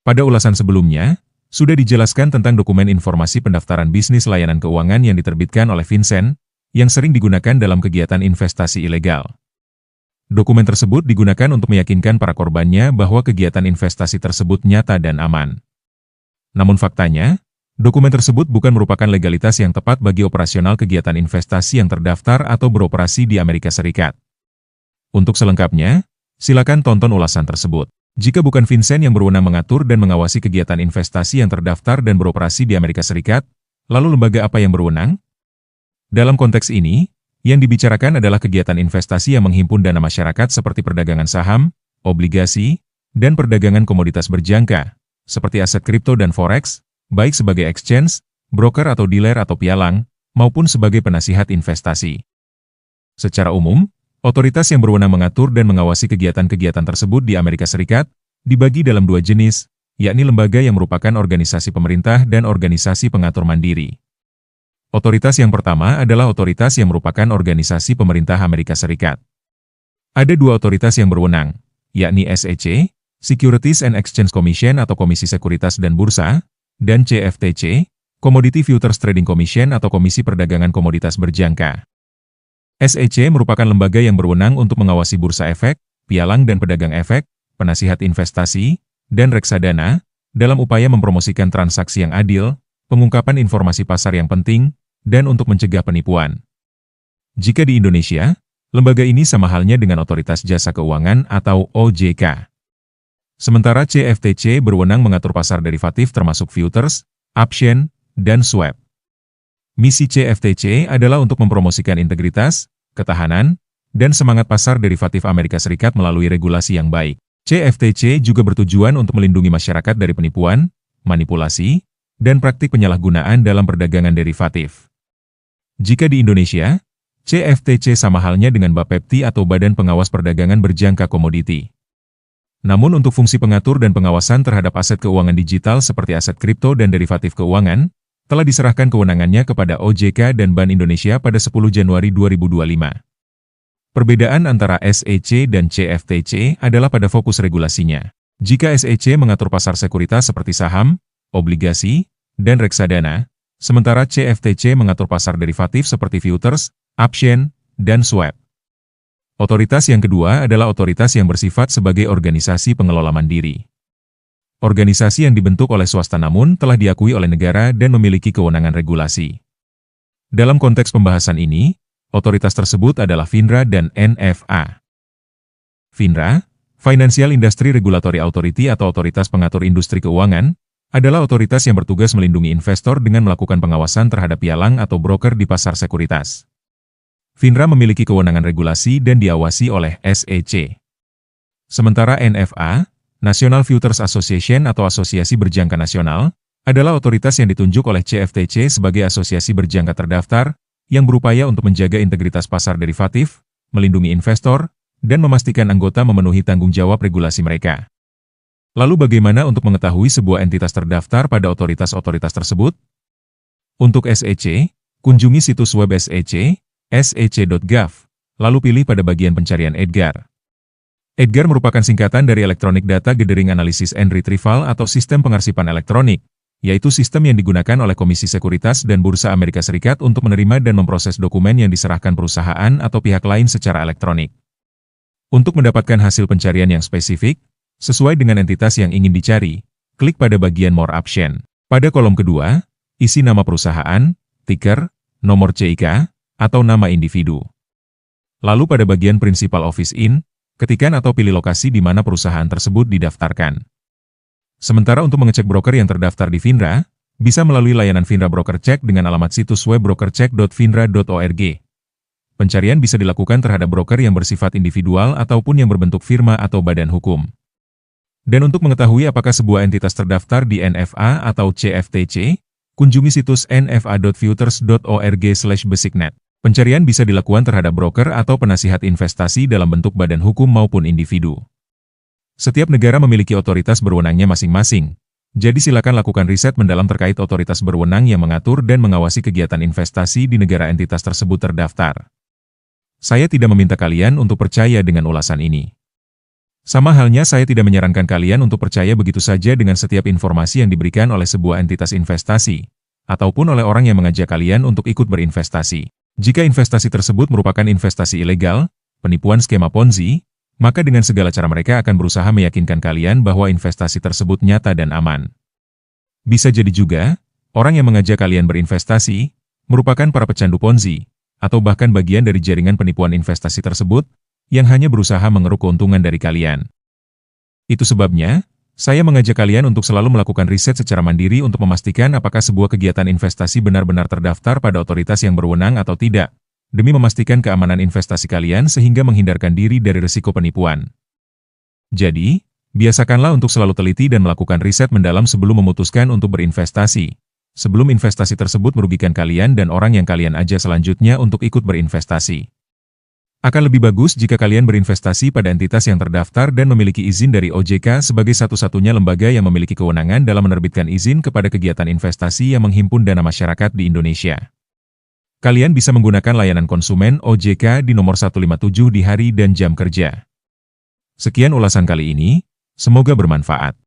Pada ulasan sebelumnya, sudah dijelaskan tentang dokumen informasi pendaftaran bisnis layanan keuangan yang diterbitkan oleh FinCEN, yang sering digunakan dalam kegiatan investasi ilegal. Dokumen tersebut digunakan untuk meyakinkan para korbannya bahwa kegiatan investasi tersebut nyata dan aman. Namun faktanya, dokumen tersebut bukan merupakan legalitas yang tepat bagi operasional kegiatan investasi yang terdaftar atau beroperasi di Amerika Serikat. Untuk selengkapnya, silakan tonton ulasan tersebut. Jika bukan FinCEN yang berwenang mengatur dan mengawasi kegiatan investasi yang terdaftar dan beroperasi di Amerika Serikat, lalu lembaga apa yang berwenang? Dalam konteks ini, yang dibicarakan adalah kegiatan investasi yang menghimpun dana masyarakat seperti perdagangan saham, obligasi, dan perdagangan komoditas berjangka, seperti aset kripto dan forex, baik sebagai exchange, broker atau dealer atau pialang, maupun sebagai penasihat investasi. Secara umum, otoritas yang berwenang mengatur dan mengawasi kegiatan-kegiatan tersebut di Amerika Serikat dibagi dalam dua jenis, yakni lembaga yang merupakan organisasi pemerintah dan organisasi pengatur mandiri. Otoritas yang pertama adalah otoritas yang merupakan organisasi pemerintah Amerika Serikat. Ada dua otoritas yang berwenang, yakni SEC, Securities and Exchange Commission atau Komisi Sekuritas dan Bursa, dan CFTC, Commodity Futures Trading Commission atau Komisi Perdagangan Komoditas Berjangka. SEC merupakan lembaga yang berwenang untuk mengawasi bursa efek, pialang dan pedagang efek, penasihat investasi, dan reksadana, dalam upaya mempromosikan transaksi yang adil, pengungkapan informasi pasar yang penting, dan untuk mencegah penipuan. Jika di Indonesia, lembaga ini sama halnya dengan Otoritas Jasa Keuangan atau OJK. Sementara CFTC berwenang mengatur pasar derivatif termasuk futures, option, dan swap. Misi CFTC adalah untuk mempromosikan integritas, ketahanan, dan semangat pasar derivatif Amerika Serikat melalui regulasi yang baik. CFTC juga bertujuan untuk melindungi masyarakat dari penipuan, manipulasi, dan praktik penyalahgunaan dalam perdagangan derivatif. Jika di Indonesia, CFTC sama halnya dengan Bapepti atau Badan Pengawas Perdagangan Berjangka Komoditi. Namun untuk fungsi pengatur dan pengawasan terhadap aset keuangan digital seperti aset kripto dan derivatif keuangan, telah diserahkan kewenangannya kepada OJK dan Bank Indonesia pada 10 Januari 2025. Perbedaan antara SEC dan CFTC adalah pada fokus regulasinya. Jika SEC mengatur pasar sekuritas seperti saham, obligasi, dan reksadana, sementara CFTC mengatur pasar derivatif seperti futures, option, dan swap. Otoritas yang kedua adalah otoritas yang bersifat sebagai organisasi pengelola mandiri. Organisasi yang dibentuk oleh swasta namun telah diakui oleh negara dan memiliki kewenangan regulasi. Dalam konteks pembahasan ini, otoritas tersebut adalah FINRA dan NFA. FINRA, Financial Industry Regulatory Authority atau Otoritas Pengatur Industri Keuangan, adalah otoritas yang bertugas melindungi investor dengan melakukan pengawasan terhadap pialang atau broker di pasar sekuritas. FINRA memiliki kewenangan regulasi dan diawasi oleh SEC. Sementara NFA, National Futures Association atau Asosiasi Berjangka Nasional, adalah otoritas yang ditunjuk oleh CFTC sebagai asosiasi berjangka terdaftar, yang berupaya untuk menjaga integritas pasar derivatif, melindungi investor, dan memastikan anggota memenuhi tanggung jawab regulasi mereka. Lalu bagaimana untuk mengetahui sebuah entitas terdaftar pada otoritas-otoritas tersebut? Untuk SEC, kunjungi situs web SEC, sec.gov, lalu pilih pada bagian pencarian EDGAR. EDGAR merupakan singkatan dari Electronic Data Gathering Analysis and Retrieval atau Sistem Pengarsipan Elektronik, yaitu sistem yang digunakan oleh Komisi Sekuritas dan Bursa Amerika Serikat untuk menerima dan memproses dokumen yang diserahkan perusahaan atau pihak lain secara elektronik. Untuk mendapatkan hasil pencarian yang spesifik, sesuai dengan entitas yang ingin dicari, klik pada bagian More Option. Pada kolom kedua, isi nama perusahaan, ticker, nomor CIK, atau nama individu. Lalu pada bagian Principal Office In, ketikan atau pilih lokasi di mana perusahaan tersebut didaftarkan. Sementara untuk mengecek broker yang terdaftar di FINRA, bisa melalui layanan FINRA Broker Check dengan alamat situs web brokercheck.finra.org. Pencarian bisa dilakukan terhadap broker yang bersifat individual ataupun yang berbentuk firma atau badan hukum. Dan untuk mengetahui apakah sebuah entitas terdaftar di NFA atau CFTC, kunjungi situs nfa.futures.org/basicnet. Pencarian bisa dilakukan terhadap broker atau penasihat investasi dalam bentuk badan hukum maupun individu. Setiap negara memiliki otoritas berwenangnya masing-masing, jadi silakan lakukan riset mendalam terkait otoritas berwenang yang mengatur dan mengawasi kegiatan investasi di negara entitas tersebut terdaftar. Saya tidak meminta kalian untuk percaya dengan ulasan ini. Sama halnya saya tidak menyarankan kalian untuk percaya begitu saja dengan setiap informasi yang diberikan oleh sebuah entitas investasi, ataupun oleh orang yang mengajak kalian untuk ikut berinvestasi. Jika investasi tersebut merupakan investasi ilegal, penipuan skema Ponzi, maka dengan segala cara mereka akan berusaha meyakinkan kalian bahwa investasi tersebut nyata dan aman. Bisa jadi juga, orang yang mengajak kalian berinvestasi, merupakan para pecandu Ponzi, atau bahkan bagian dari jaringan penipuan investasi tersebut, yang hanya berusaha mengeruk keuntungan dari kalian. Itu sebabnya, saya mengajak kalian untuk selalu melakukan riset secara mandiri untuk memastikan apakah sebuah kegiatan investasi benar-benar terdaftar pada otoritas yang berwenang atau tidak, demi memastikan keamanan investasi kalian sehingga menghindarkan diri dari risiko penipuan. Jadi, biasakanlah untuk selalu teliti dan melakukan riset mendalam sebelum memutuskan untuk berinvestasi, sebelum investasi tersebut merugikan kalian dan orang yang kalian ajak selanjutnya untuk ikut berinvestasi. Akan lebih bagus jika kalian berinvestasi pada entitas yang terdaftar dan memiliki izin dari OJK sebagai satu-satunya lembaga yang memiliki kewenangan dalam menerbitkan izin kepada kegiatan investasi yang menghimpun dana masyarakat di Indonesia. Kalian bisa menggunakan layanan konsumen OJK di nomor 157 di hari dan jam kerja. Sekian ulasan kali ini, semoga bermanfaat.